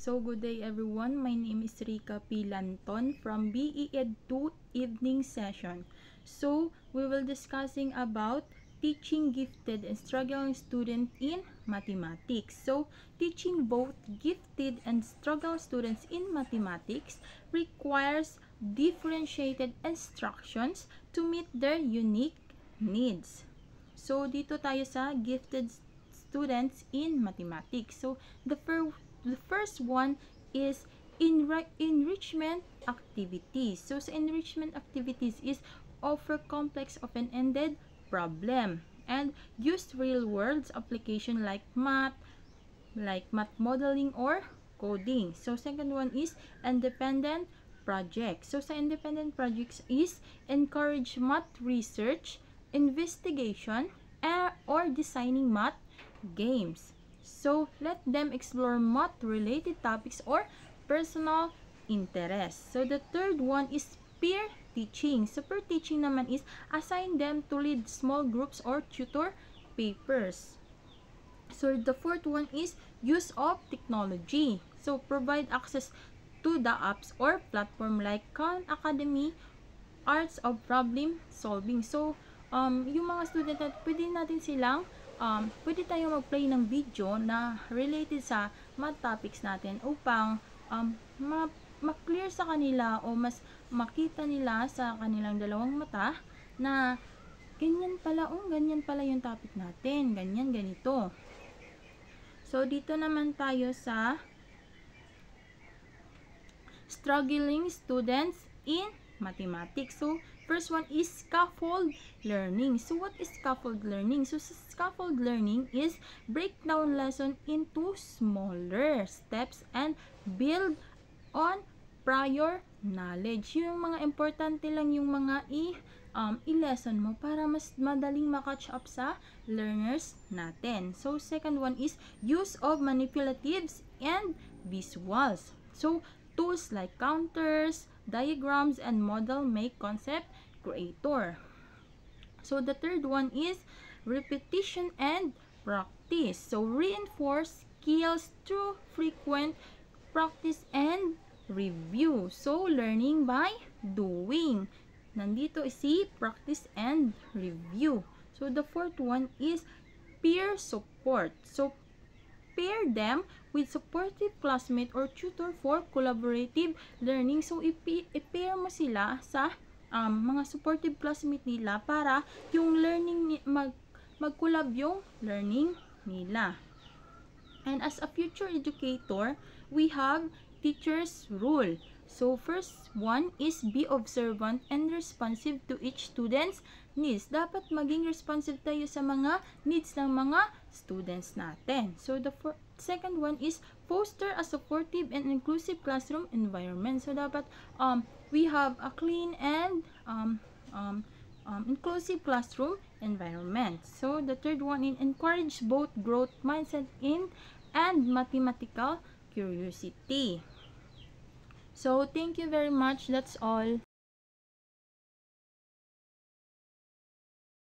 So, good day everyone. My name is Rika P. Lanton from BE Ed 2 evening session. So, we will discussing about teaching gifted and struggling student in mathematics. So, teaching both gifted and struggling students in mathematics requires differentiated instructions to meet their unique needs. So, dito tayo sa gifted students in mathematics. So, the first one is enrichment activities. So, sa enrichment activities is offer complex open-ended problem and use real-world application like math modeling or coding. So, second one is independent projects. So, sa independent projects is encourage math research, investigation, or designing math games. So, let them explore math-related topics or personal interests. So, the third one is peer teaching. So, peer teaching naman is assign them to lead small groups or tutor papers. So, the fourth one is use of technology. So, provide access to the apps or platform like Khan Academy, Arts of Problem Solving. So, yung mga student natin, pwede natin silang pwede tayo mag-play ng video na related sa math topics natin upang ma-clear sa kanila o mas makita nila sa kanilang dalawang mata na ganyan pala yung topic natin, ganyan, ganito. So, dito naman tayo sa struggling students in mathematics. So, first one is scaffold learning. So, what is scaffold learning? So, scaffold learning is break down lesson into smaller steps and build on prior knowledge. Yung mga importante lang yung mga i-lesson mo para mas madaling makatch up sa learners natin. So, second one is use of manipulatives and visuals. So, tools like counters, diagrams, and model make concept creator. So, the third one is repetition and practice. So, reinforce skills through frequent practice and review. So, learning by doing. Nandito si practice and review. So, the fourth one is peer support. So, pair them with supportive classmate or tutor for collaborative learning. So, i-pair mo sila sa mga supportive classmate nila para yung learning mag-collab yung learning nila. And as a future educator, we have teacher's rule. So, first one is be observant and responsive to each student's needs. Dapat maging responsive tayo sa mga needs ng mga students natin. So, the second one is foster a supportive and inclusive classroom environment. So, dapat we have a clean and inclusive classroom environment. So, the third one is encourage both growth mindset and mathematical curiosity. So, thank you very much. That's all.